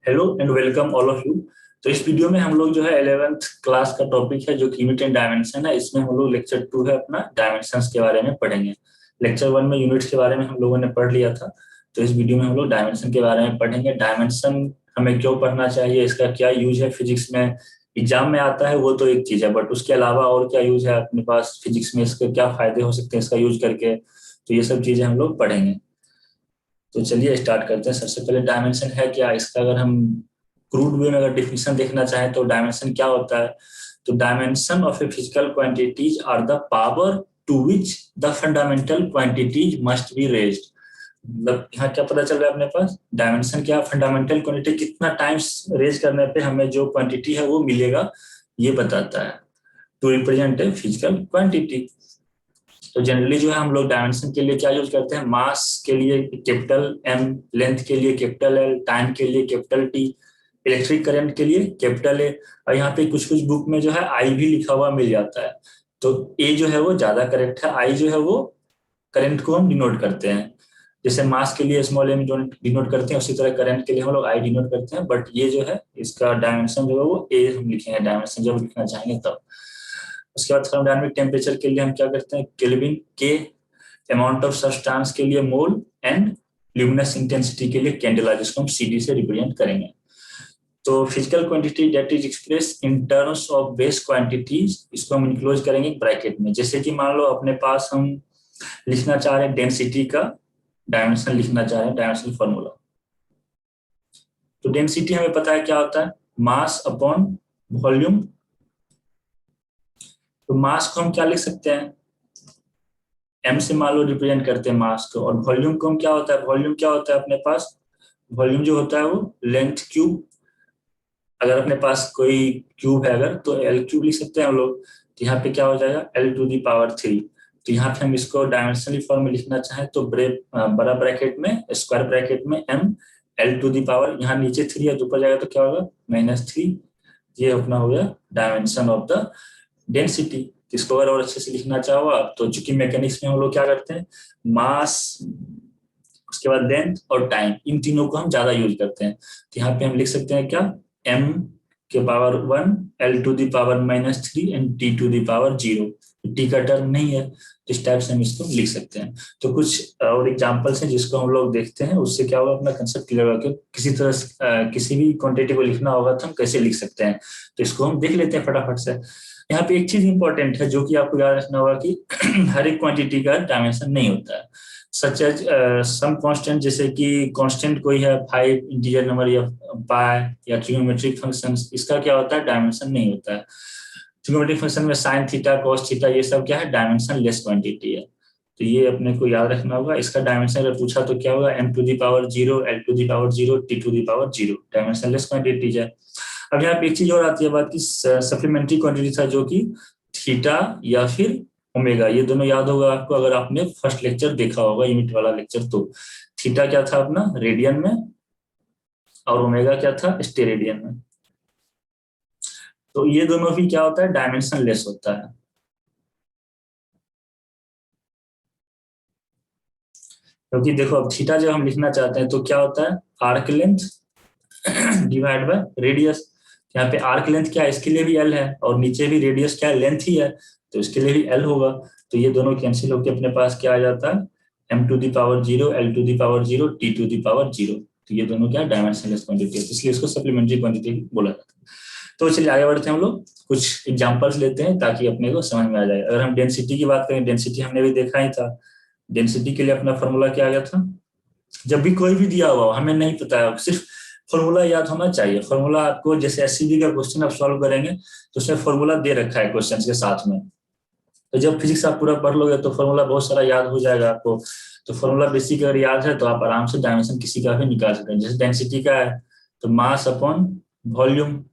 Hello and welcome all of you. तो इस video में हम लोग जो है 11th क्लास का टॉपिक है जो कि यूनिट एंड डायमेंशन है। इसमें हम लोग लेक्चर 2 है अपना डायमेंशंस के बारे में पढ़ेंगे। लेक्चर 1 में यूनिट्स के बारे में हम लोगों ने पढ़ लिया था। तो इस वीडियो में हम लोग डायमेंशन के बारे में पढ़ेंगे। डायमेंशन हमें क्यों पढ़ना चाहिए, इसका क्या यूज है फिजिक्स में, एग्जाम में आता है वो तो एक चीज है, बट उसके अलावा और क्या यूज है अपने पास फिजिक्स में, इसके क्या फायदे हो सकते हैं इसका यूज करके। तो ये सब चीजें हम लोग पढ़ेंगे। तो चलिए स्टार्ट करते हैं। सबसे पहले डायमेंशन है क्या, इसका अगर हम क्रूड वे में अगर डिफिनेशन देखना चाहें तो डायमेंशन क्या होता है। तो dimension of a physical quantities are the power to which the fundamental quantities must be raised. मतलब यहाँ क्या पता चल रहा है अपने पास, डायमेंशन क्या, फंडामेंटल क्वांटिटी कितना टाइम्स रेज करने पे हमें जो क्वांटिटी है वो मिलेगा, ये बताता है to represent a physical quantity. तो जनरली जो है हम लोग डायमेंशन के लिए क्या यूज करते हैं, मास के लिए कैपिटल एम, लेंथ के लिए कैपिटल एल, टाइम के लिए कैपिटल टी, इलेक्ट्रिक करंट के लिए कैपिटल ए। और यहाँ पे कुछ कुछ बुक में जो है आई भी लिखा हुआ मिल जाता है। तो ए जो है वो ज्यादा करेक्ट है, आई जो है वो करंट को हम डिनोट करते हैं। जैसे मास के लिए स्मॉल एम डिनोट करते हैं, उसी तरह करंट के लिए हम लोग आई डिनोट करते हैं। बट ये जो है इसका डायमेंशन जो है वो ए हम लिखेंगे डायमेंशन जब लिखना चाहेंगे तब। उसके बाद थर्मोडायनामिक टेम्परेचर के लिए हम क्या करते हैं, केल्विन के, अमाउंट ऑफ सब्सटेंस के लिए मोल, एंड ल्यूमिनस इंटेंसिटी के लिए कैंडेला, जिसको हम सीडी से रिप्रेजेंट करेंगे। तो physical quantity that is express in terms of base quantities, इसको हम इनक्लोज करेंगे ब्रैकेट में। जैसे कि मान लो अपने पास हम लिखना चाह रहे हैं डेंसिटी का डायमेंशन लिखना चाह रहे हैं, डायमेंशनल फॉर्मूला। तो डेंसिटी हमें पता है क्या होता है, मास अपॉन वॉल्यूम। तो मास को हम क्या लिख सकते हैं, एम से मान लो रिप्रेजेंट करते हैं मास को। और वॉल्यूम को हम क्या होता है, वॉल्यूम क्या होता है अपने पास, वॉल्यूम जो होता है वो लेंथ क्यूब। अगर अपने पास कोई क्यूब है अगर तो एल क्यूब लिख सकते हैं हम लोग। तो यहाँ पे क्या हो जाएगा एल टू दी पावर 3। तो यहाँ पे हम इसको डायमेंशनल फॉर्म में लिखना चाहें तो बड़ा ब्रैकेट में, स्क्वायर ब्रैकेट में M L to the power, यहाँ नीचे 3 है तो ऊपर जाएगा तो क्या होगा -3। ये अपना हो गया डायमेंशन ऑफ द डेंसिटी। इसको अगर और अच्छे से लिखना चाहो आप तो चूंकि मैकेनिक्स में हम लोग क्या करते हैं, मास, उसके बाद लेंथ और टाइम, इन तीनों को हम ज्यादा यूज करते हैं। तो यहाँ पे हम लिख सकते हैं क्या, m के power 1 l to the power -3 and t to the power 0। t का टर्म नहीं है तो इस टाइप से हम इसको लिख सकते हैं। तो कुछ और एग्जांपल्स हैं जिसको हम लोग देखते हैं, उससे क्या होगा अपना कंसेप्ट क्लियर होगा कि किसी तरह किसी भी क्वांटिटी को लिखना होगा तो हम कैसे लिख सकते हैं। तो इसको हम देख लेते हैं फटाफट से। यहाँ पे एक चीज इंपॉर्टेंट है जो कि आपको याद रखना होगा कि हर एक क्वांटिटी का डायमेंशन नहीं होता है। सच एज सम कांस्टेंट, जैसे कि कांस्टेंट कोई है 5 इंटीजर नंबर या पाई या ट्रिग्नोमेट्रिक फंक्शन, इसका क्या होता है डायमेंशन नहीं होता है। ट्रिग्नोमेट्रिक फंक्शन में साइन थीटा कॉस थीटा ये सब क्या है, डायमेंशन लेस क्वांटिटी है। तो ये अपने को याद रखना होगा। इसका डायमेंशन अगर पूछा तो क्या होगा, m to the power 0, l to the power 0, t to the power 0, dimensionless quantities है। अब यहाँ पे एक चीज और आती है बात की, सप्लीमेंट्री क्वांटिटी था जो कि थीटा या फिर ओमेगा, ये दोनों याद होगा आपको अगर आपने फर्स्ट लेक्चर देखा होगा, यूनिट वाला लेक्चर। तो थीटा क्या था अपना रेडियन में और ओमेगा क्या था स्टेरेडियन में। तो ये दोनों भी क्या होता है डायमेंशन लेस होता है। क्योंकि देखो अब थीटा जब हम लिखना चाहते हैं तो क्या होता है, arc length divide by radius. यहाँ पे आर्क लेंथ क्या है, इसके लिए भी एल है, और नीचे भी रेडियस क्या है लेंथ ही है, तो इसके लिए भी एल होगा। तो ये दोनों कैंसिल होकर अपने पास क्या आ जाता है, m to the power 0, l to the power 0, t to the power 0। तो ये दोनों क्या डायमेंशनलेस क्वांटिटी है, इसलिए इसको सप्लीमेंट्री क्वांटिटी बोला जाता है। तो चलिए आगे बढ़ते हैं, हम लोग कुछ एग्जांपल्स लेते हैं ताकि अपने को समझ में आ जाए। अगर हम डेंसिटी की बात करें, डेंसिटी हमने भी देखा ही था। डेंसिटी के लिए अपना फॉर्मूला क्या आ गया था, जब भी कोई भी दिया हुआ हमें नहीं पता है, सिर्फ फॉर्मूला याद होना चाहिए। फॉर्मूला आपको जैसे एससीबी का क्वेश्चन आप सॉल्व करेंगे तो उसमें फॉर्मूला दे रखा है क्वेश्चन के साथ में। तो जब फिजिक्स आप पूरा पढ़ लोगे तो फॉर्मूला बहुत सारा याद हो जाएगा आपको। तो फॉर्मूला बेसिक अगर याद है तो आप आराम से डायमेंशन किसी का भी निकाल सकते हैं। जैसे डेंसिटी का है तो मास अपॉन वॉल्यूम,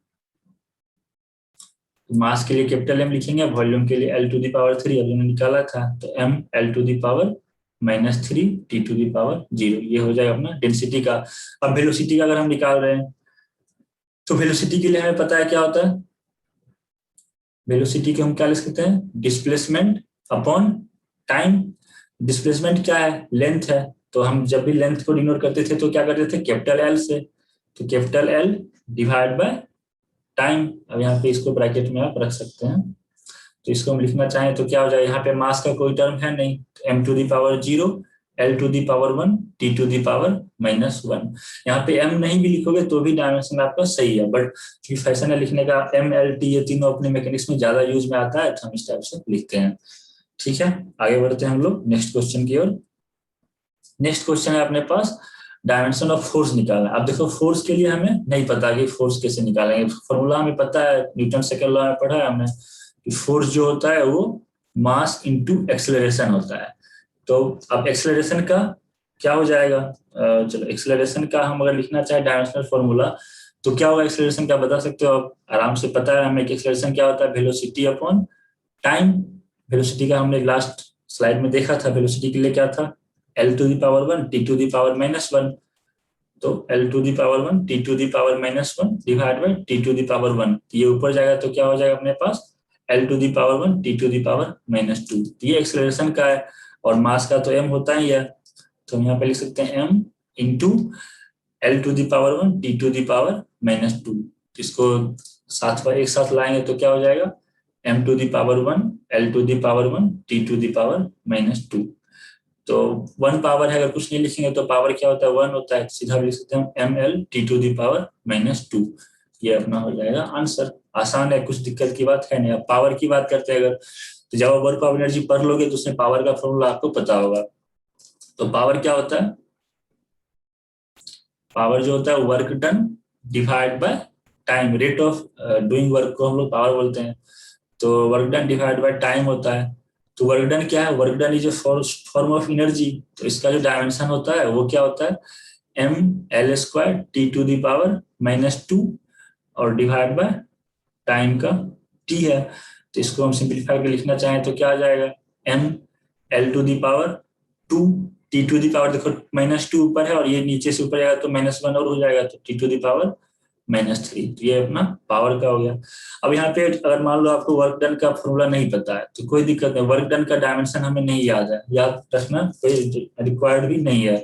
मास के लिए कैपिटल एम लिखेंगे, वॉल्यूम के लिए एल टू दी पावर 3 अभी हमने निकाला था, तो M L to the power -3 T to the power 0, ये हो जाएगा अपना डेंसिटी का। अब वेलोसिटी का अगर हम निकाल रहे हैं तो वेलोसिटी के लिए हमें पता है क्या होता है, वेलोसिटी को हम क्या लिख सकते हैं, डिस्प्लेसमेंट अपॉन टाइम। डिस्प्लेसमेंट क्या है, लेंथ है, तो हम जब भी लेंथ को डिनोट करते थे तो क्या करते थे कैपिटल एल से। तो capital L divide by time. अब यहाँ पे इसको ब्रैकेट में आप रख सकते हैं। तो इसको हम लिखना चाहें तो क्या हो जाएगा, यहाँ पे मास का कोई टर्म है नहीं, m to the power 0, L to the power 1, T to the power -1। यहाँ पे m नहीं भी लिखोगे तो भी डायमेंशन आपका सही है, बट फैशन है लिखने का, m L T ये तीनों अपने मैकेनिक्स में ज्यादा यूज में आता है, तो हम इस टाइप से लिखते हैं। ठीक है, आगे बढ़ते हैं हम लोग नेक्स्ट क्वेश्चन की ओर। नेक्स्ट क्वेश्चन है अपने पास डायमेंशन ऑफ फोर्स निकालना। अब देखो फोर्स के लिए हमें नहीं पता कि फोर्स कैसे निकालेंगे, फॉर्मूला हमें पता है, न्यूटन सेकंड लॉ में पढ़ा है हमने कि फोर्स जो होता है वो मास इनटू एक्सेलरेशन होता है। तो अब एक्सेलरेशन का क्या हो जाएगा, चलो एक्सेलरेशन का हम अगर लिखना चाहे डायमेंशनल फॉर्मूला तो क्या होगा, एक्सेलरेशन का बता सकते हो आप, आराम से पता है हमें कि एक्सेलरेशन क्या होता है, वेलोसिटी अपॉन टाइम। वेलोसिटी का हमने लास्ट स्लाइड में देखा था, वेलोसिटी के लिए क्या था, L to the power 1, T to the power -1। तो L to the power 1, T to the power -1 divide by T to the power 1। ये ऊपर जाएगा तो क्या हो जाएगा अपने पास L to the power 1, T to the power -2। ये एक्सेलरेशन का है, और मास का तो m होता ही है, तो हम यहाँ पे लिख सकते हैं m into L to the power 1, T to the power -2। इसको साथ पर एक साथ लाएंगे तो क्या हो जाएगा, m to the power 1, L to the power 1, T to the power -2। तो 1 पावर है, अगर कुछ नहीं लिखेंगे तो पावर क्या होता है, 1 होता है, सीधा लिख सकते हैं ml T to the power -2। ये अपना हो जाएगा आंसर। आसान है, कुछ दिक्कत की बात है नहीं। अब पावर की बात करते हैं अगर, तो जब आप वर्क ऑफ एनर्जी पढ़ लोगे तो उसमें पावर का फॉर्मूला आपको पता होगा। तो पावर क्या होता है, पावर जो होता है work done divide by time, rate of doing work को हम लोग पावर बोलते हैं। तो work done divide by time होता है। तो वर्क डन क्या है, work done is a form of energy. तो इसका जो डायमेंशन होता है वो क्या होता है, ml² T to the power -2 और डिवाइड बाय टाइम का t है। तो इसको हम सिंप्लीफाई कर लिखना चाहें तो क्या आ जाएगा, ml to the power 2, T to the power देखो -2 ऊपर है और ये नीचे से ऊपर जाएगा तो -1 और हो जाएगा, तो T टू दी पावर -3। तो ये अपना पावर का हो गया। अब यहाँ पे अगर मान लो आपको वर्क डन का फॉर्मूला नहीं पता है तो कोई दिक्कत नहीं, वर्क डन का डायमेंशन हमें नहीं याद है, याद रखना कोई रिक्वायर्ड भी नहीं है।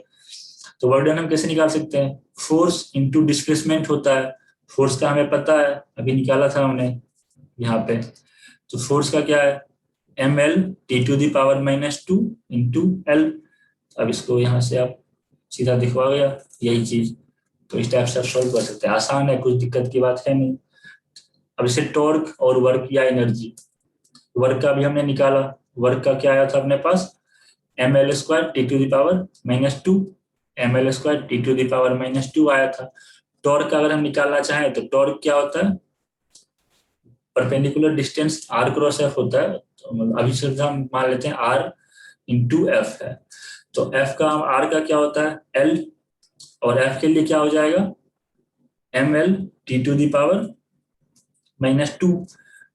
तो वर्क डन हम कैसे निकाल सकते हैं, फोर्स इंटू डिस्प्लेसमेंट होता है। फोर्स का हमें पता है, अभी निकाला था हमने यहाँ पे। तो फोर्स का क्या है, ml T to the power -2 into L। अब इसको यहाँ से आप सीधा दिखवा गया यही चीज, तो इस टाइप से आप सॉल्व कर सकते हैं, आसान है, कुछ दिक्कत की बात है नहीं। अब इसे टॉर्क और वर्क या एनर्जी, वर्क का भी हमने निकाला, वर्क का क्या आया था अपने पास, ml² T to the power -2, ml² T to the power -2 आया था। टॉर्क का अगर हम निकालना चाहें तो टॉर्क क्या होता है, perpendicular distance r cross f होता है। तो अभी से हम मान लेते हैं r इंटू एफ है। तो f का r का क्या होता है l, और f के लिए क्या हो जाएगा ml T to the power -2।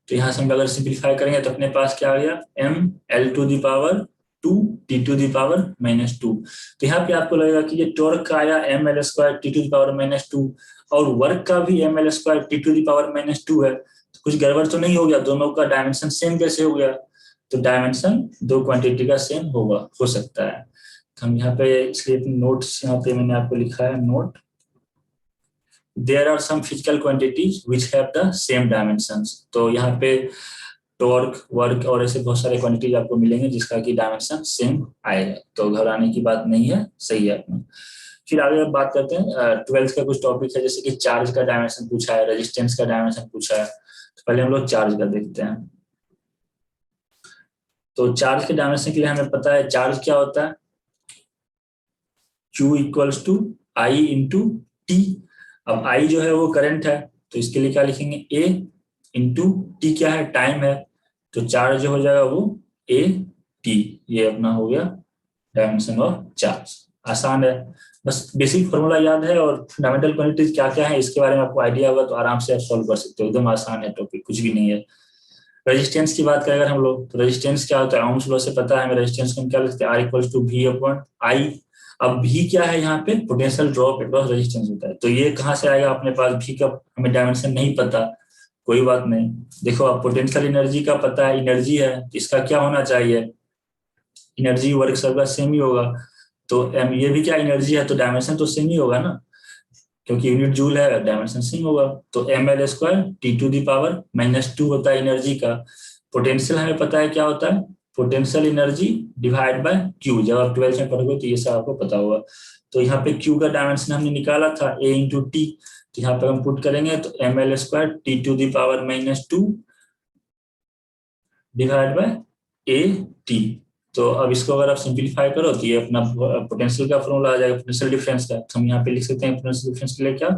तो यहाँ से हम अगर सिंप्लीफाई करेंगे तो अपने पास क्या आ गया, ml to the power 2 T to the power -2। तो यहाँ पे आपको लगेगा कि ये टॉर्क का आया ml² T to the power -2 और वर्क का भी ml² T to the power -2 है, तो कुछ गड़बड़ तो नहीं हो गया, दोनों का डायमेंशन सेम कैसे हो गया। तो डायमेंशन दो क्वांटिटी का सेम होगा, हो सकता है। तो हम यहाँ पे इसलिए नोट्स यहाँ पे मैंने आपको लिखा है note, there are some physical quantities which have the same dimensions। तो यहाँ पे टॉर्क, वर्क और ऐसे बहुत सारे क्वांटिटीज आपको मिलेंगे जिसका कि डायमेंशन सेम आएगा, तो घबराने की बात नहीं है, सही है अपना। फिर आगे अब बात करते हैं 12th का कुछ टॉपिक है, जैसे कि चार्ज का डायमेंशन पूछा है, रेजिस्टेंस का डायमेंशन पूछा है। तो पहले हम लोग चार्ज का देखते हैं। तो चार्ज के डायमेंशन के लिए हमें पता है चार्ज क्या होता है, Q equals to I into T. अब I जो है वो करंट है, तो इसके लिए क्या लिखेंगे, A इंटू टी क्या है, टाइम है। तो चार्ज जो हो जाएगा वो A T। ये अपना हो गया डायमेंशन ऑफ चार्ज। आसान है, बस बेसिक फॉर्मूला याद है और फंडामेंटल क्वांटिटीज क्या क्या है इसके बारे में आपको आइडिया होगा तो आराम से आप सॉल्व कर सकते हो, एकदम आसान है टॉपिक, कुछ भी नहीं है। रेजिस्टेंस की बात करें अगर हम लोग, तो रेजिस्टेंस क्या होता है, ओम्स लॉ से पता है हमें, रेजिस्टेंस को हम क्या लिखते हैं, R equals to V upon I। अब V क्या है, यहाँ पे पोटेंशियल ड्रॉप अक्रॉस रेजिस्टेंस होता है। तो ये कहाँ से आएगा अपने पास, V का हमें डायमेंशन नहीं पता, कोई बात नहीं। देखो अब पोटेंशियल एनर्जी का पता है, एनर्जी है, इसका क्या होना चाहिए, एनर्जी वर्क सबका सेम ही होगा। तो ये भी क्या एनर्जी है, तो डायमेंशन तो सेम ही होगा ना। क्योंकि यूनिट जूल है, डायमेंशन सेम होगा। तो ml स्क्वायर T⁻⁻² होता है एनर्जी का। पोटेंशियल हमें पता है क्या होता है, potential energy divide by Q. जब आप 12th में पढ़ोगे तो ये सब आपको पता होगा। तो यहाँ पे क्यू का डायमेंशन हमने निकाला था a इंटू टी, तो यहाँ पे हम पुट करेंगे तो ml square T⁻⁻² divide by A T. तो अब इसको अगर आप सिंप्लीफाई करो तो ये अपना पोटेंशियल का फॉर्मूला आ जाएगा, पोटेंशियल डिफरेंस का। तो हम यहाँ पे लिख सकते हैं पोटेंशियल डिफरेंस के लिए क्या,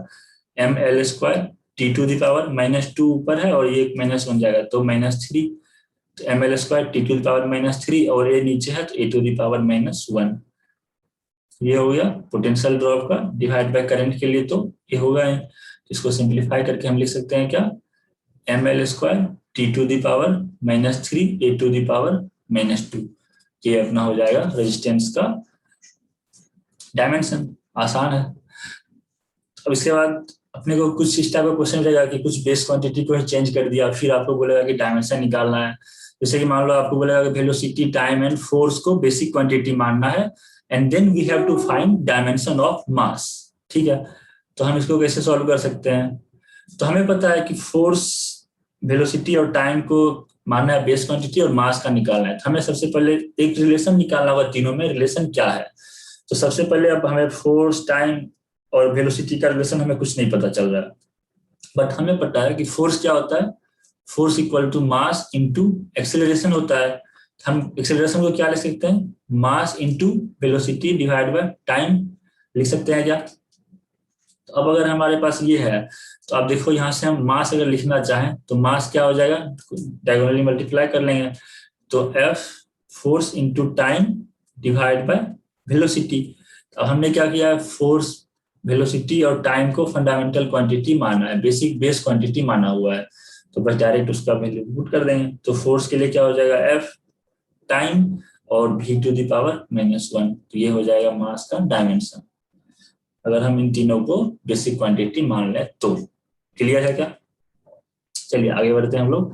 ml स्क्वायर T⁻⁻² ऊपर है और ये एक माइनस बन जाएगा तो -3, तो ml स्क्वायर T⁻⁻3 और ये नीचे है तो A⁻⁻1। ये हो गया पोटेंशियल ड्रॉप का डिवाइड बाय करंट के लिए, तो ये होगा। इसको सिंप्लीफाई करके हम लिख सकते हैं क्या, ml स्क्वायर T⁻⁻3 A⁻⁻²। ये अपना हो जाएगा रेजिस्टेंस का डायमेंशन। आसान है। अब इसके बाद अपने को कुछ इस टाइप का क्वेश्चन रहेगा कि कुछ बेस क्वांटिटी को चेंज कर दिया, फिर आपको बोलेगा कि डायमेंशन निकालना है। जैसे कि मान लो आपको बोलेगा कि वेलोसिटी, टाइम एंड फोर्स को बेसिक क्वांटिटी मानना है, and then we have to find dimension of mass. ठीक है, तो हम इसको कैसे सॉल्व कर सकते हैं। तो हमें पता है कि फोर्स, वेलोसिटी और टाइम को मानना है बेस क्वांटिटी और मास का निकालना है। तो हमें सबसे पहले एक रिलेशन निकालना होगा, तीनों में रिलेशन क्या है। तो सबसे पहले अब हमें फोर्स, टाइम और वेलोसिटी का रिलेशन हमें कुछ नहीं पता चल रहा है, बट हमें पता है कि फोर्स क्या होता है, force equal to mass into acceleration होता है। हम एक्सेलरेशन को क्या लिख सकते हैं, mass into velocity divide by time लिख सकते हैं क्या। तो अब अगर हमारे पास ये है तो आप देखो यहाँ से हम मास अगर लिखना चाहें तो मास क्या हो जाएगा, डायगोनली मल्टीप्लाई कर लेंगे तो F force into time divide by velocity. अब हमने क्या किया, फोर्स, वेलोसिटी और टाइम को फंडामेंटल क्वांटिटी माना है, बेसिक बेस क्वांटिटी माना हुआ है, तो बस डायरेक्ट उसका वैल्यू पुट कर देंगे। तो फोर्स के लिए क्या हो जाएगा, F टाइम और V⁻⁻1। तो ये हो जाएगा मास का डायमेंशन, अगर हम इन तीनों को बेसिक क्वांटिटी मान लें तो। क्लियर है क्या। चलिए आगे बढ़ते हैं हम लोग।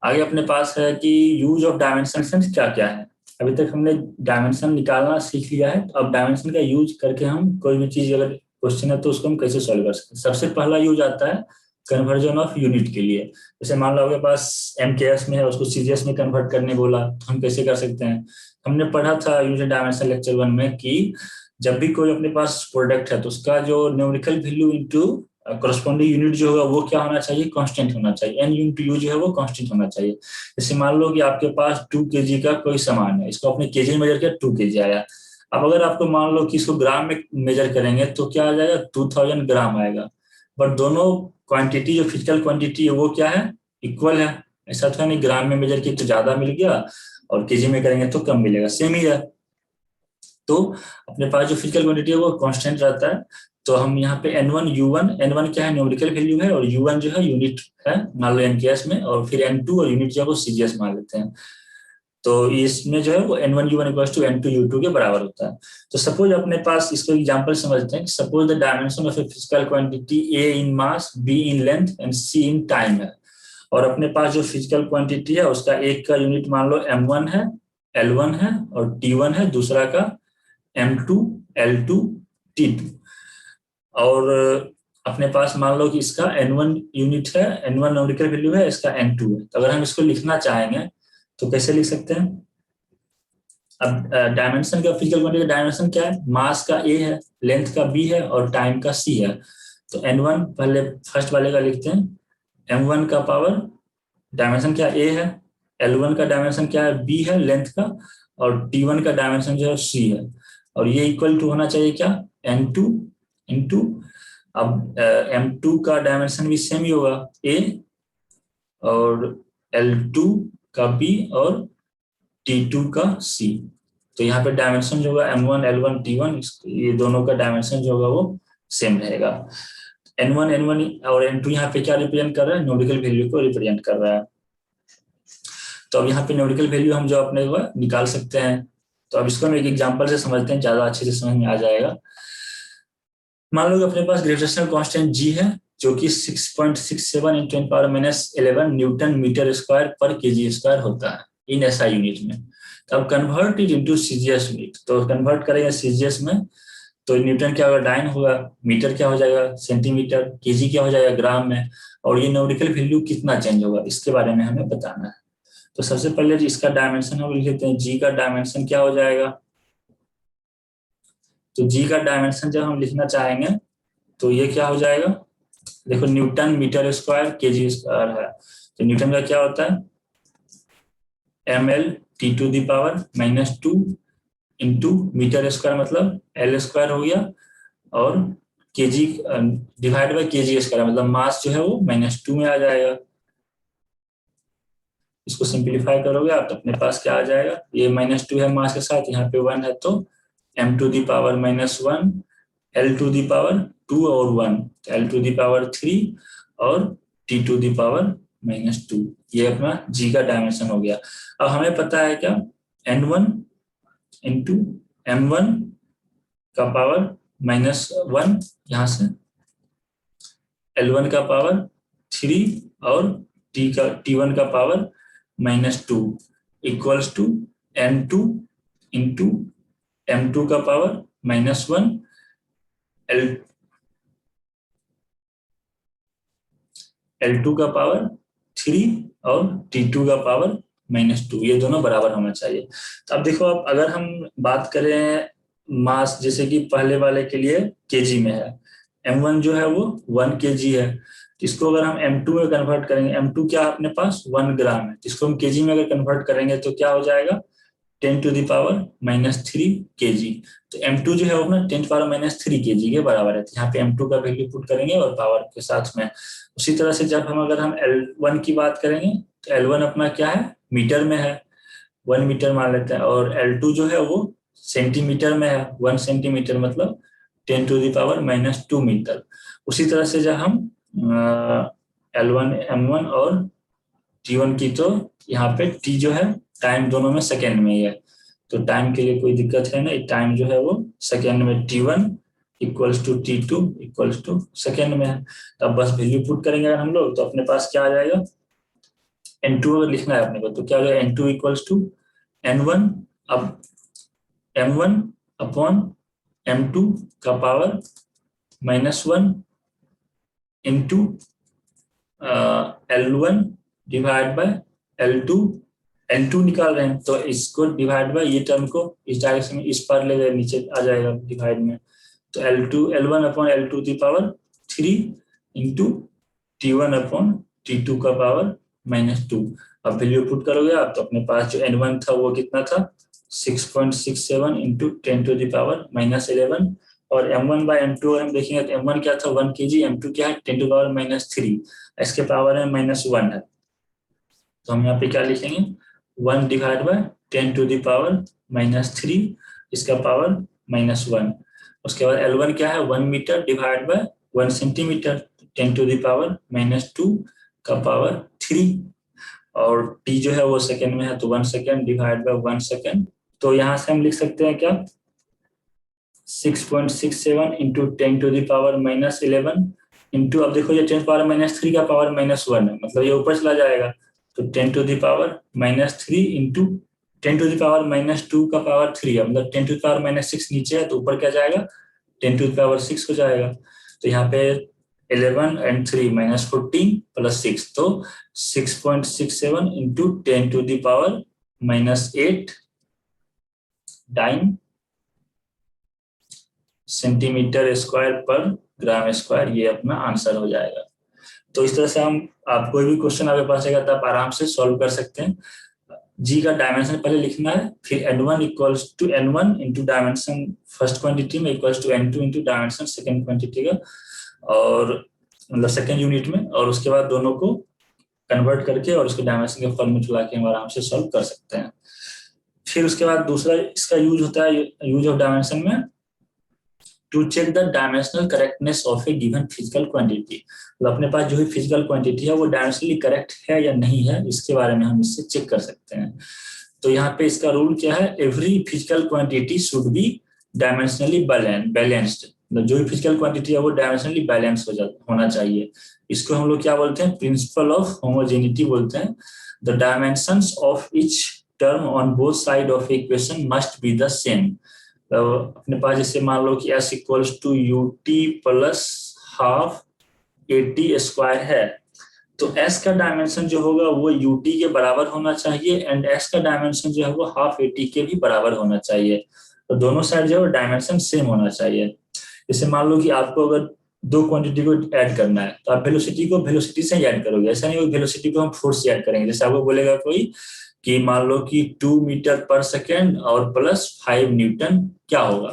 आगे अपने पास है कि यूज ऑफ डायमेंशन क्या क्या है। अभी तक हमने डायमेंशन निकालना सीख लिया है, तो अब डायमेंशन का यूज करके हम कोई भी चीज अगर क्वेश्चन है तो उसको हम कैसे सॉल्व कर सकते हैं। सबसे पहला यूज आता है कन्वर्जन ऑफ यूनिट के लिए। जैसे मान लो आपके पास MKS में है, उसको CGS में कन्वर्ट करने बोला, तो हम कैसे कर सकते हैं। हमने पढ़ा था यूनिट डायमेंशन लेक्चर 1 में कि जब भी कोई अपने पास प्रोडक्ट है तो उसका जो numerical value into corresponding unit जो होगा वो क्या होना चाहिए, कांस्टेंट होना चाहिए। n इंटू यू जो है वो कांस्टेंट होना चाहिए। जैसे मान लो कि आपके पास 2 kg का कोई सामान है, इसको अपने केजी में मेजर किया, 2 kg आया। अब अगर आपको मान लो कि इसको ग्राम में मेजर करेंगे तो क्या आ जाएगा, 2000 ग्राम आएगा। बट दोनों क्वांटिटी जो फिजिकल क्वांटिटी है वो क्या है, इक्वल है। ऐसा तो नहीं ग्राम में मेजर किया तो ज्यादा मिल गया और केजी में करेंगे तो कम मिलेगा, सेम ही है। तो अपने पास जो फिजिकल क्वांटिटी है वो कांस्टेंट रहता है। तो हम यहाँ पे N1 U1, N1 क्या है, न्यूमेरिकल वैल्यू है, और U1 जो है यूनिट है मान लो MKS में, और फिर N2 और यूनिट जो है वो CGS मान लेते हैं। तो इसमें जो है वो N1 U1 = N2 U2 के बराबर होता है। तो सपोज अपने पास इसको एग्जांपल समझते हैं। Suppose the dimension of a physical quantity A in mass, B in length and C in time है, और अपने पास जो फिजिकल क्वांटिटी है उसका एक का यूनिट मान लो M1 है, L1 है और T1 है, दूसरा का M2 L2 T2, और अपने पास मान लो कि इसका N1 यूनिट है, N1 न्यूमेरिकल वैल्यू है, इसका N2 है। तो अगर हम इसको लिखना चाहेंगे तो कैसे लिख सकते हैं। अब डायमेंशन का, फिजिकल क्वांटिटी का डायमेंशन क्या है, मास का A है, लेंथ का B है और टाइम का C है। तो N1 पहले फर्स्ट वाले का लिखते हैं, M1 का पावर डायमेंशन क्या A है, L1 का डायमेंशन क्या है B है लेंथ का, और T1 का डायमेंशन जो है C है, और ये इक्वल टू होना चाहिए क्या, N2 इंटू, अब M2 का डायमेंशन भी सेम ही होगा A, और L2 का B और T2 का C। तो यहाँ पे डायमेंशन जो होगा M1 L1 T1, ये दोनों का डायमेंशन जो होगा वो सेम रहेगा। N1 और N2 यहाँ पे क्या रिप्रेजेंट कर रहा है, न्यूमेरिकल वैल्यू को रिप्रेजेंट कर रहा है। तो अब यहाँ पे न्यूमेरिकल वैल्यू हम जो अपने को निकाल सकते हैं। तो अब इसको हम एक एग्जांपल से समझते हैं, ज्यादा अच्छे से समझ में आ जाएगा। मान लो कि अपने पास ग्रेविटेशनल कांस्टेंट G है जो कि 6.67 × 10⁻11 न्यूटन मीटर स्क्वायर पर kg स्क्वायर होता है इन SI यूनिट में। अब convert it into CGS unit, तो कन्वर्ट करेंगे CGS में तो न्यूटन क्या होगा, डाइन होगा, मीटर क्या हो जाएगा सेंटीमीटर, केजी क्या हो जाएगा ग्राम में, और ये न्यूमेरिकल वैल्यू कितना चेंज होगा इसके बारे में हमें बताना है। तो सबसे पहले इसका डायमेंशन हम लिख लेते हैं, जी का डायमेंशन क्या हो जाएगा। तो जी का डायमेंशन जब हम लिखना चाहेंगे तो ये क्या हो जाएगा, देखो newton metre square kg square है, तो न्यूटन का क्या होता है ml (T⁻⁻²) into metre square मतलब एल स्क्वायर हो गया, और kg divide by kg square मतलब मास जो है वो -2 में आ जाएगा। इसको सिंप्लीफाई करोगे आप तो अपने पास क्या आ जाएगा, ये -2 है मास के साथ, यहाँ पे 1 है तो m⁻⁻1 L⁻2 और 1 L⁻3 और T⁻⁻2, ये अपना जी का डायमेंशन हो गया। अब हमें पता है क्या, n1 इंटू m1 का पावर -1, यहाँ से L1 का पावर 3 और T1 का power -2 equals to m2 into m2 का पावर -1 L2 का पावर 3 और T2 का पावर -2, ये दोनों बराबर होना चाहिए। तो अब देखो, अब अगर हम बात करें मास, जैसे कि पहले वाले के लिए केजी में है, m1 जो है वो 1 kg है, तो इसको अगर हम m2 में कन्वर्ट करेंगे, m2 क्या है अपने पास 1 ग्राम है, इसको हम केजी में अगर कन्वर्ट करेंगे तो क्या हो जाएगा 10⁻³ kg। तो m2 जो है वो अपना 10⁻³ kg के बराबर है, तो यहाँ पे m2 का वैल्यू पुट करेंगे और पावर के साथ में। उसी तरह से जब हम अगर हम L1 की बात करेंगे तो L1 अपना क्या है मीटर में है, 1 मीटर मान लेते हैं, और L2 जो है वो सेंटीमीटर में है, 1 सेंटीमीटर मतलब 10⁻² मीटर। उसी तरह से जब हम L1 M1 और T1 की, तो यहाँ पे T जो है टाइम दोनों में सेकेंड में ही है, तो टाइम के लिए कोई दिक्कत है नहीं, टाइम जो है वो सेकेंड में T1 equals to T2 equals to second में है। तो अब बस वैल्यू पुट करेंगे अगर हम लोग, तो अपने पास क्या आ जाएगा, N2 अगर लिखना है अपने को तो क्या हो जाएगा, N2 इक्वल्स टू N1 अब M1 अपॉन M2 का power -1 into L1 divide by L2, N2 निकाल रहे हैं तो इसको डिवाइड बाय ये टर्म को इस डायरेक्शन में इस पार ले गए, नीचे आ जाएगा डिवाइड में, तो L1 अपॉन L2 की power 3 into T1 upon T2 का पावर -2। अब वैल्यू पुट करोगे आप तो अपने पास जो N1 था वो कितना था 6.67 इंटू 10⁻11, और M1 बाय M2 हम देखेंगे तो M1 क्या था 1 kg, M2 क्या है 10⁻3, इसके पावर में -1 है, तो हम यहाँ पे क्या लिखेंगे 1 डिवाइड बाय 10⁻3, इसका पावर -1। उसके बाद L1 क्या है 1 मीटर डिवाइड बाय 1 सेंटीमीटर, 10⁻² का पावर 3, और T जो है वो सेकेंड में है तो 1 सेकेंड डिवाइड बाय 1 सेकेंड, तो यहाँ से हम लिख सकते हैं क्या 6.67 इंटू 10⁻11 इंटू, अब देखो ये 10⁻³ का पावर -1 है, मतलब ये ऊपर चला जाएगा, तो 10⁻³ इंटू 10⁻² का पावर 3 है, मतलब 10⁻6 नीचे है तो ऊपर क्या जाएगा 10⁻6 हो जाएगा, तो यहाँ पे 11 and 3 -14 प्लस 6, तो 6.67 इंटू 10⁻8 डाइन सेंटीमीटर स्क्वायर पर ग्राम स्क्वायर, ये अपना आंसर हो जाएगा। तो इस तरह से हम, आप कोई भी क्वेश्चन आपके पास आएगा तो आप आराम से सॉल्व कर सकते हैं। जी का डायमेंशन पहले लिखना है, फिर N1 equals to N1 into dimension first quantity में equals to N2 into dimension second quantity का, और मतलब सेकेंड यूनिट में, और उसके बाद दोनों को कन्वर्ट करके और उसके डायमेंशन के फॉर्मेट ला के हम आराम से सॉल्व कर सकते हैं। फिर उसके बाद दूसरा इसका यूज होता है, यूज ऑफ डायमेंशन में to check the dimensional correctness of a given physical quantity, तो अपने पास जो भी फिजिकल क्वांटिटी है वो डायमेंशनली करेक्ट है या नहीं है, इसके बारे में हम इससे चेक कर सकते हैं। तो यहाँ पे इसका रूल क्या है, every physical quantity should be dimensionally balanced, मतलब जो भी फिजिकल क्वांटिटी है वो डायमेंशनली बैलेंस होना चाहिए। इसको हम लोग क्या बोलते हैं, प्रिंसिपल ऑफ होमोजेनिटी बोलते हैं। The dimensions of each term on both side of equation must be the same, तो अपने पास जैसे मान लो कि s equals to u t plus half a t square है, तो s का डायमेंशन जो होगा वो ut के बराबर होना चाहिए एंड s का डायमेंशन जो है वो हाफ at के भी बराबर होना चाहिए। तो दोनों साइड जो है डायमेंशन सेम होना चाहिए। जैसे मान लो कि आपको अगर दो क्वांटिटी को ऐड करना है तो आप वेलोसिटी को वेलोसिटी से ही ऐड करोगे, ऐसा नहीं वेलोसिटी को हम फोर्स से ऐड करेंगे। जैसे आपको बोलेगा कोई कि मान लो कि 2 मीटर पर सेकेंड और प्लस 5 न्यूटन क्या होगा,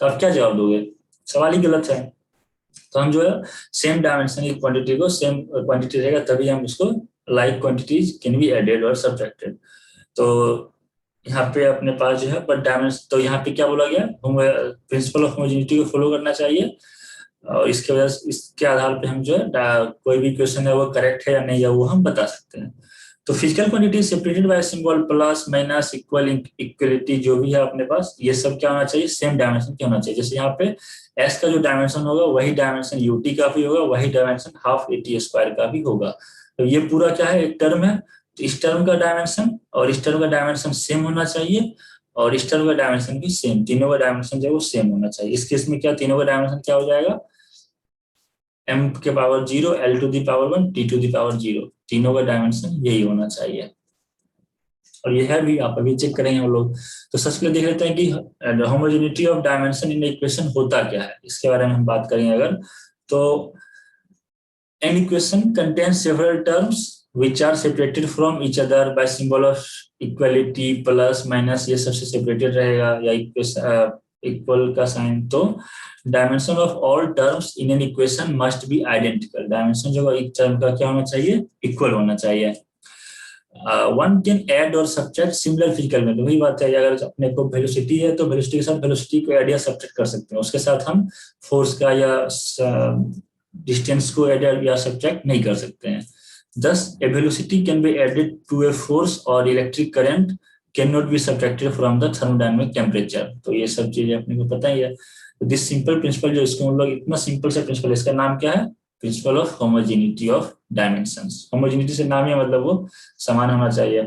तो आप क्या जवाब दोगे? सवाल ही गलत है। तो हम जो है सेम डायमेंशन की क्वांटिटी को सेम क्वांटिटी रहेगा तभी हम उसको like quantities can be added और सब्ट्रैक्टेड। तो यहाँ पे अपने पास जो है बट डायमेंशन, तो यहाँ पे क्या बोला गया, प्रिंसिपल ऑफ होमोजेनिटी को फॉलो करना चाहिए और इसके वजह से इसके आधार पे हम जो है कोई भी क्वेश्चन है वो करेक्ट है या नहीं है वो हम बता सकते हैं। तो physical quantity separated by symbol plus minus equal equality जो भी है अपने पास, ये सब क्या होना चाहिए, सेम डायमेंशन क्या होना चाहिए। जैसे यहाँ पे एस का जो डायमेंशन होगा वही डायमेंशन यूटी का भी होगा, वही डायमेंशन हाफ एटी स्क्वायर का भी होगा। तो ये पूरा क्या है, एक टर्म है, तो इस टर्म का डायमेंशन और इस टर्म का डायमेंशन सेम होना चाहिए और इस टर्म का डायमेंशन भी सेम, तीनों का डायमेंशन जो है वो सेम होना चाहिए। इस केस में क्या तीनों का डायमेंशन क्या हो जाएगा, m के power 0, l to the power 1, t to the power 0, तीनों का डायमेंशन यही होना चाहिए। और ये है भी, आप अभी चेक करेंगे हम लोग। तो सबसे पहले देख लेते हैं कि homogeneity of dimension in equation होता क्या है, इसके बारे में हम बात करेंगे अगर। तो an equation contains several terms which are separated from each other by symbol of equality plus minus, ये सबसे separated रहेगा या इक्वल का साइन। तो dimension of all terms in an equation must be identical, dimension जो एक term का क्या होना चाहिए, इक्वल होना चाहिए। वन कैन ऐड और सब्ट्रैक्ट सिमिलर फिजिकल में, तो वही बात है, अगर अपने को वेलोसिटी है तो वेलोसिटी के साथ वेलोसिटी को ऐड या सब्ट्रैक्ट कर सकते हैं, उसके साथ हम फोर्स का या डिस्टेंस को ऐड या सब्ट्रैक्ट नहीं कर सकते हैं। thus a velocity can be added to a force or electric current cannot be subtracted from the thermodynamic temperature। तो ये सब चीजें अपने को पता ही है। दिस सिंपल प्रिंसिपल, जो इसको हम लोग इतना सिंपल से प्रिंसिपल, इसका नाम क्या है, principal of homogeneity of dimensions. Homogeneity से नाम ही मतलब वो समान होना चाहिए।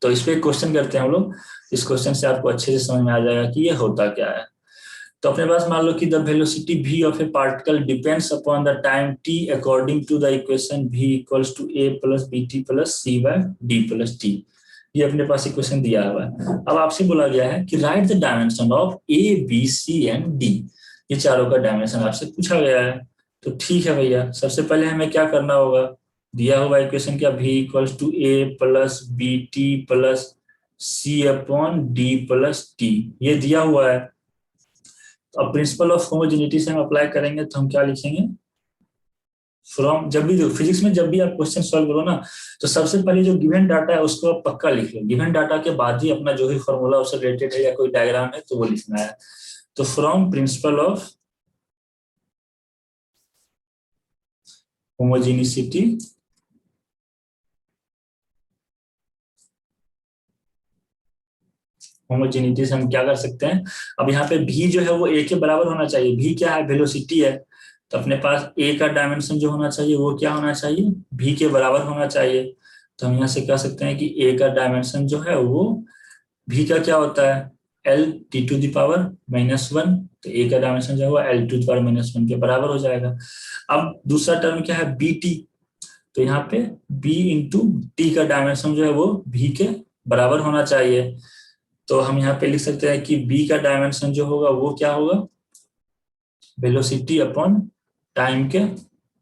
तो इस पे क्वेश्चन करते हैं हम लोग, इस क्वेश्चन से आपको अच्छे से समझ में आ जाएगा कि ये होता क्या है। तो अपने पास मान लो कि the velocity v of a particle depends upon the time t according to the equation v equals to a plus b t plus c by d plus t. ये अपने पास इक्वेशन दिया हुआ है। अब आपसे बोला गया है कि right the dimension of a b c and d, ये चारों का डायमेंशन आपसे पूछा गया है। तो ठीक है भैया, सबसे पहले हमें क्या करना होगा, दिया हुआ इक्वेशन क्या, v equals to a plus b t plus c upon d plus t, ये दिया हुआ है। अब प्रिंसिपल ऑफ होमोजेनिटी से हम अप्लाई करेंगे तो हम क्या लिखेंगे, फ्रॉम, जब भी फिजिक्स में जब भी आप क्वेश्चन सॉल्व करो ना, तो सबसे पहले जो गिवन डाटा है उसको आप पक्का लिख लो, गिवन डाटा के बाद ही अपना जो भी फॉर्मूला उससे रिलेटेड है या कोई डायग्राम है तो वो लिखना है। तो फ्रॉम प्रिंसिपल ऑफ होमोजेनिसिटी होमोजेनिटी से हम क्या कर सकते हैं, अब यहाँ पे v जो है वो a के बराबर होना चाहिए। v क्या है, वेलोसिटी है, तो अपने पास a का डायमेंशन जो होना चाहिए वो क्या होना चाहिए, v के बराबर होना चाहिए। तो हम यहाँ से कह सकते हैं कि a का डायमेंशन जो है वो v का क्या होता है, l t to the power -1, तो a का डायमेंशन जो है वो l टू द पावर -1 के बराबर हो जाएगा। अब दूसरा टर्म क्या है, bt, तो यहाँ पे b इंटू टी का डायमेंशन जो है वो v के बराबर होना चाहिए। तो हम यहाँ पे लिख सकते हैं कि b का डायमेंशन जो होगा वो क्या होगा, वेलोसिटी अपॉन टाइम के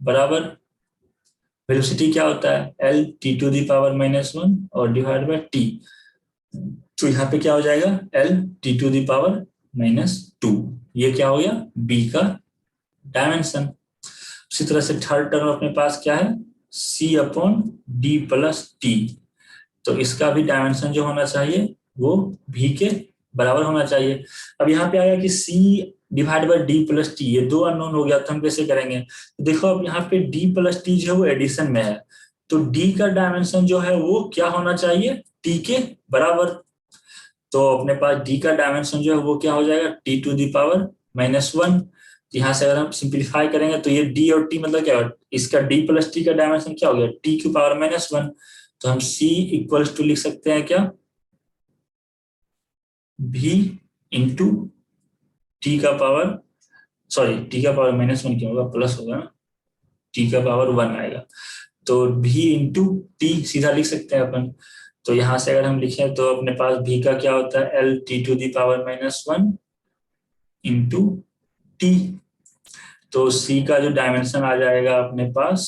बराबर। वेलोसिटी क्या होता है, l t to the power -1 और डिवाइड बाय t, तो यहाँ पे क्या हो जाएगा, l t to the power -2, ये क्या हो गया b का डायमेंशन। उसी तरह से थर्ड टर्म अपने पास क्या है, c upon d plus T, तो इसका भी डायमेंशन जो होना चाहिए वो v के बराबर होना चाहिए। अब यहाँ पे आया कि c divide by D plus t, ये दो अननोन हो गया, तो हम कैसे करेंगे, तो देखो अब यहाँ पे d प्लस टी जो है वो एडिशन में है, तो d का डायमेंशन जो है वो क्या होना चाहिए, t के बराबर। तो अपने पास d का डायमेंशन जो है वो क्या हो जाएगा, t टू दी पावर -1। यहाँ से अगर हम सिंप्लीफाई करेंगे तो ये d और t मतलब क्या है, इसका d प्लस टी का डायमेंशन क्या हो गया, t की पावर -1। तो हम c इक्वल्स टू लिख सकते हैं क्या, v इंटू टी का पावर, सॉरी टी का पावर -1 क्यों होगा, प्लस होगा ना, टी का पावर 1 आएगा। तो भी इंटू टी सीधा लिख सकते हैं अपन। तो यहां से अगर हम लिखें तो अपने पास भी का क्या होता है, L T to the power -1 into T. तो सी का जो डायमेंशन आ जाएगा अपने पास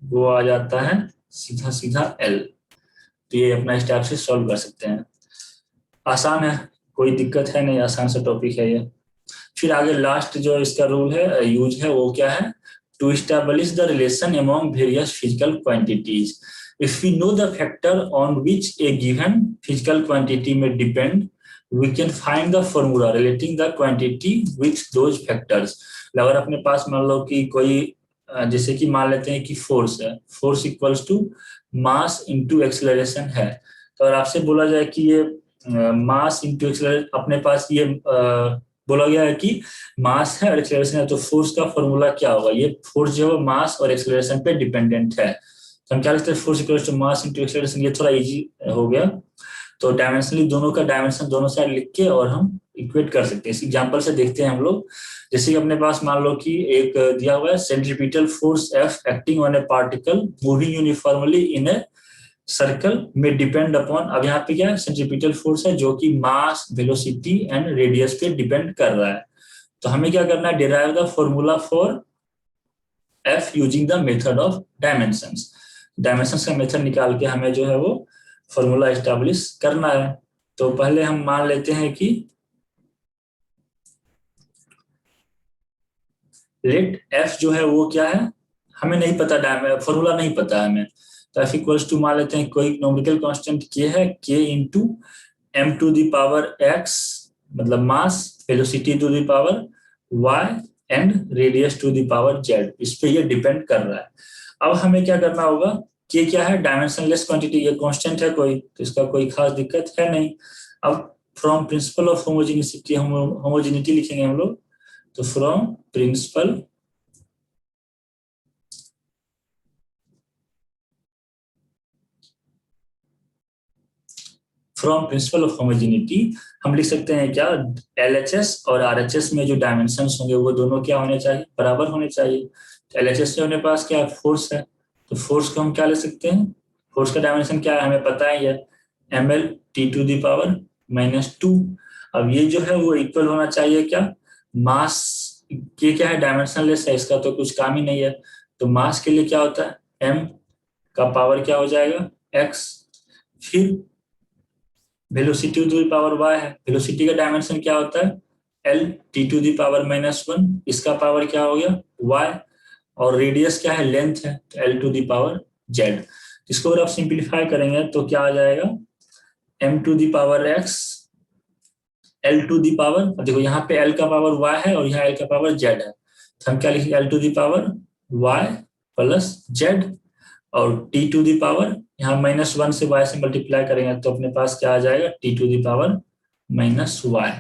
वो आ जाता है सीधा सीधा एल। तो ये अपना इस टाइप से सॉल्व कर सकते हैं। आसान है, कोई दिक्कत है नहीं, आसान सा टॉपिक है ये। फिर आगे लास्ट जो इसका रूल है, यूज है, वो क्या है, to establish the relation among various physical quantities. If we know the factor on which a given physical quantity में depend, we can find the formula relating the quantity with those factors. अगर अपने पास मान लो कि कोई जैसे कि मान लेते हैं कि फोर्स है, force equals to mass into acceleration है। तो अगर आपसे बोला जाए कि ये मास इंटू एक्सेलरेशन, अपने पास ये बोला गया है कि मास है और एक्सेलरेशन है, तो फोर्स का फॉर्मूला क्या होगा, ये फोर्स जो है मास और एक्सेलरेशन पे डिपेंडेंट है। तो हम क्या लिखते हैं, force equals to mass into acceleration. ये थोड़ा इजी हो गया। तो डायमेंशनली दोनों का डायमेंशन दोनों साइड लिख के और हम इक्वेट कर सकते हैं। इस एग्जांपल से देखते हैं हम लोग। जैसे कि अपने पास मान लो कि एक दिया हुआ है centripetal force F acting on A particle moving uniformly in a circle में डिपेंड अपॉन, अब यहाँ पे क्या है, सेंट्रीपिटल फोर्स है जो कि मास, वेलोसिटी एंड रेडियस पे डिपेंड कर रहा है। तो हमें क्या करना है, derive the formula for F using the method of dimensions. Dimensions का मेथड निकाल के हमें जो है वो फॉर्मूला एस्टैब्लिश करना है। तो पहले हम मान लेते हैं कि लेट एफ जो है वो क्या है, हमें नहीं पता, फॉर्मूला नहीं पता है हमें। तो एफ इक्वल्स टू मान लेते हैं कोई न्यूमेरिकल कांस्टेंट के है, के into m to the power x, मतलब mass, velocity to the power y and radius to the power z. इस पे ये डिपेंड कर रहा है। अब हमें क्या करना होगा, के क्या है, डायमेंशनलेस क्वांटिटी, ये कांस्टेंट है कोई, तो इसका कोई खास दिक्कत है नहीं। अब from principle of homogeneity, homogeneity लिखेंगे हम लोग। तो from principle from principle of homogeneity हम लिख सकते हैं क्या, एलएचएस और आरएचएस में जो डायमेंशंस होंगे वो दोनों क्या होने चाहिए, बराबर होने चाहिए। तो एलएचएस में अपने पास क्या है, फोर्स है। तो फोर्स को हम क्या ले सकते हैं, फोर्स का डायमेंशन क्या है हमें पता है, ये M L T to the power -2। अब ये जो है वो इक्वल होना चाहिए क्या, मास के क्या है, डायमेंशनलेस है, इसका तो कुछ काम ही नहीं है। तो मास के लिए क्या होता है, एम का पावर क्या हो जाएगा, एक्स। फिर velocity to the power y है, वेलोसिटी का डायमेंशन क्या होता है, L T to the power -1, इसका पावर क्या हो गया, वाई। और रेडियस क्या है, लेंथ है, तो L to the power z. इसको अगर आप सिंप्लीफाई करेंगे तो क्या आ जाएगा, M to the power x L to the power, देखो यहाँ पे एल का पावर वाई है और यहाँ एल का पावर जेड है, तो हम क्या लिखेंगे, L to the power y plus z. और टी टू दी पावर यहाँ -1 से y से मल्टीप्लाई करेंगे तो अपने पास क्या आ जाएगा, T to the power -y।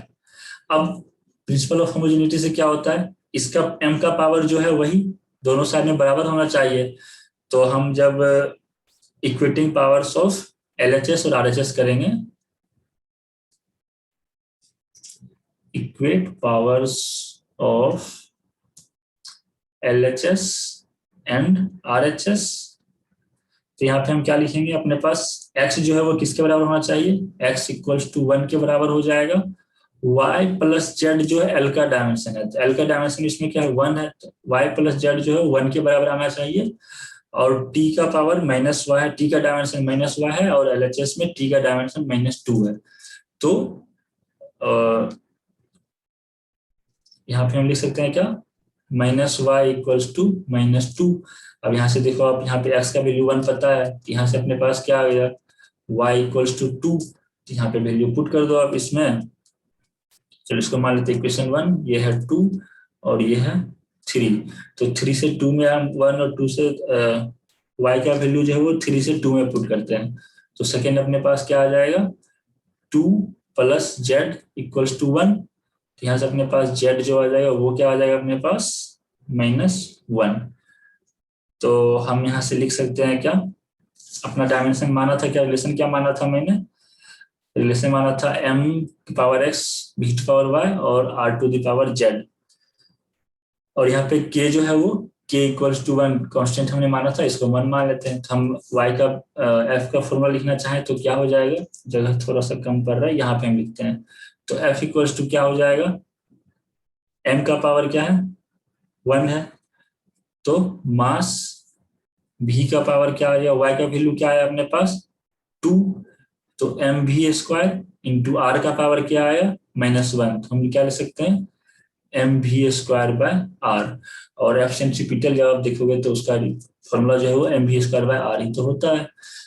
अब प्रिंसिपल ऑफ होमोजेनिटी से क्या होता है, इसका m का पावर जो है वही दोनों साइड में बराबर होना चाहिए। तो हम जब इक्वेटिंग पावर्स ऑफ एलएचएस और आरएचएस करेंगे, equate powers of LHS and RHS, तो यहाँ पे हम क्या लिखेंगे, अपने पास x जो है वो किसके बराबर होना चाहिए, x इक्वल्स टू 1 के बराबर हो जाएगा। y प्लस जेड जो है l का डायमेंशन है, तो l का डायमेंशन इसमें क्या है, 1 है, तो y प्लस जेड जो है 1 के बराबर आना चाहिए। और t का पावर -y है, t का डायमेंशन -y है, और LHS में t का डायमेंशन -2 है। तो यहाँ पे हम लिख सकते हैं क्या, -y इक्वल्स टू -2। अब यहाँ से देखो, आप यहाँ पे x का वैल्यू 1 पता है, यहाँ से अपने पास क्या आ गया, y इक्वल्स टू 2। यहाँ पे वैल्यू पुट कर दो आप इसमें। चलो इसको मान लेते हैं इक्वेशन 1, ये है 2 और ये है 3। तो 3 से 2 में हम 1 और 2 से y का वैल्यू जो है वो 3 से 2 में पुट करते हैं। तो सेकेंड अपने पास क्या आ जाएगा, 2 प्लस जेड इक्वल्स टू 1। यहाँ से अपने पास जेड जो आ जाएगा वो क्या आ जाएगा अपने पास, -1। तो हम यहाँ से लिख सकते हैं क्या, अपना डायमेंशन माना था क्या, रिलेशन क्या माना था मैंने, रिलेशन माना था m की पावर x v की पावर y और r to the power z। और यहाँ पे k जो है वो k इक्वल्स टू 1 कांस्टेंट हमने माना था, इसको 1 मान लेते हैं। तो हम y का f का फॉर्मूला लिखना चाहें तो क्या हो जाएगा, जगह थोड़ा सा कम पड़ रहा है, यहाँ पे हम लिखते हैं। तो f इक्वल्स टू क्या हो जाएगा, m का पावर क्या है 1 है, तो मास v का पावर क्या आ गया, y का वैल्यू क्या है अपने पास 2, तो m v square into r का पावर क्या आया -1। तो हम क्या लिख सकते हैं m v square by r. और एफ सेंट्रीपिटल जब आप देखोगे तो उसका फॉर्मूला जो है वो m v square by r ही तो होता है।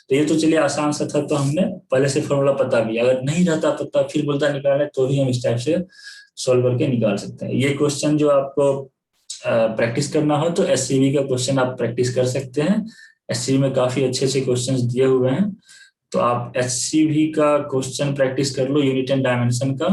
तो ये तो चलिए आसान सा था, तो हमने पहले से फॉर्मूला पता भी, अगर नहीं रहता पता फिर बोलता निकालना तो भी हम इस टाइप से सॉल्व करके निकाल सकते हैं। ये क्वेश्चन जो आपको प्रैक्टिस करना हो तो एससीबी का क्वेश्चन आप प्रैक्टिस कर सकते हैं। एससीबी में काफी अच्छे अच्छे क्वेश्चंस दिए हुए हैं, तो आप एचसीवी का क्वेश्चन प्रैक्टिस कर लो, यूनिट एंड डायमेंशन का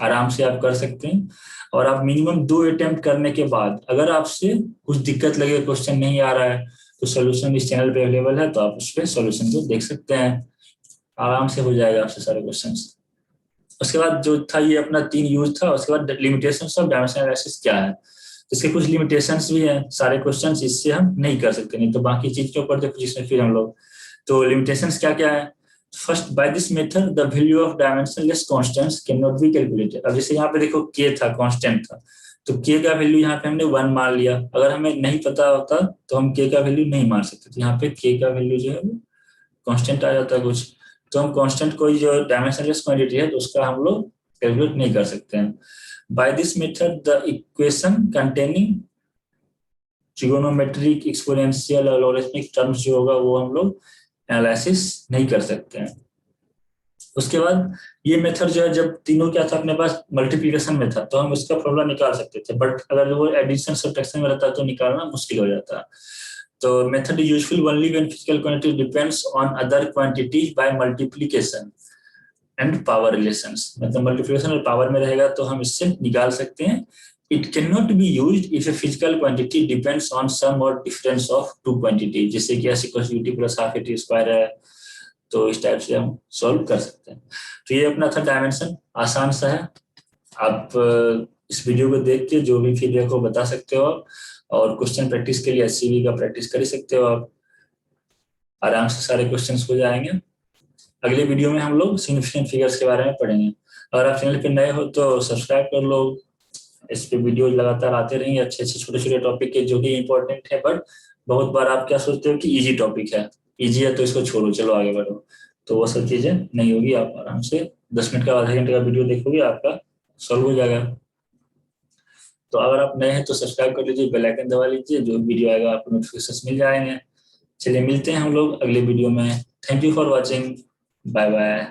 आराम से आप कर सकते हैं। और आप मिनिमम 2 अटेम्प्ट करने के बाद अगर आपसे कुछ दिक्कत लगे, क्वेश्चन नहीं आ रहा है, तो सोल्यूशन इस चैनल पे अवेलेबल है, तो आप उस पर सोल्यूशन को देख सकते हैं, आराम से हो जाएगा आपसे सारे क्वेश्चन। उसके बाद जो था ये अपना 3 यूज था। उसके बाद लिमिटेशंस ऑफ डायमेंशन एनालिसिस क्या है, इसके कुछ लिमिटेशंस भी हैं, सारे क्वेश्चंस इससे हम नहीं कर सकते, नहीं तो बाकी चीज के ऊपर देखो जिसमें फिर हम लोग। तो लिमिटेशंस क्या क्या है, first by this method the value of dimensionless constants can not be calculated. अब जैसे यहाँ पे देखो के था, कांस्टेंट था, तो के का वैल्यू यहाँ पे हमने 1 मान लिया, अगर हमें नहीं पता होता तो हम के का वैल्यू नहीं मान सकते, तो यहाँ पे के का वैल्यू जो है वो कांस्टेंट आ जाता है कुछ। तो हम कांस्टेंट कोई जो डायमेंशनलेस क्वांटिटी है तो उसका हम लोग कैलकुलेट नहीं कर सकते हैं। By this method the equation containing trigonometric exponential और लॉगरिथमिक टर्म्स जो होगा वो हम लोग एनालिसिस नहीं कर सकते हैं। उसके बाद ये मेथड जो है, जब तीनों क्या था अपने पास मल्टीप्लिकेशन में था तो हम इसका फॉर्मूला निकाल सकते थे, बट अगर वो एडिशन सब्ट्रैक्शन में रहता तो निकालना मुश्किल हो जाता। तो method is useful only when physical quantity depends on other quantities by multiplication and power relations. मतलब मल्टीप्लिकेशन और पावर में रहेगा तो हम इससे निकाल सकते हैं। It can not be used if a physical quantity depends on sum और डिफरेंस ऑफ टू क्वांटिटी, जैसे कि s equals u t plus half a t square है, तो इस टाइप से हम सॉल्व कर सकते हैं। तो ये अपना था डायमेंशन, आसान सा है। आप इस वीडियो को देख के जो भी फीडबैक हो बता सकते हो, और क्वेश्चन प्रैक्टिस के लिए एससीवी का प्रैक्टिस कर ही सकते हो आप, आराम से सारे क्वेश्चंस हो जाएंगे। अगले वीडियो में हम लोग सिग्निफिकेंट फिगर्स के बारे में पढ़ेंगे। अगर आप चैनल पे नए हो तो सब्सक्राइब कर लो, इस पे वीडियो लगातार आते रहेंगे अच्छे अच्छे छोटे छोटे टॉपिक के जो कि इंपॉर्टेंट है। बट बहुत बार आप क्या सोचते हो कि इजी टॉपिक है, इजी है तो इसको छोड़ो चलो आगे बढ़ो, तो वो सब चीजें नहीं होगी। आप आराम से 10 मिनट का आधे घंटे का वीडियो देखोगे, आपका सॉल्व हो जाएगा। तो अगर आप नए हैं तो सब्सक्राइब कर लीजिए, बेल आइकन दबा लीजिए, जो वीडियो आएगा आपको नोटिफिकेशन मिल जाएंगे। चलिए मिलते हैं हम लोग अगले वीडियो में। Thank you for watching, bye bye.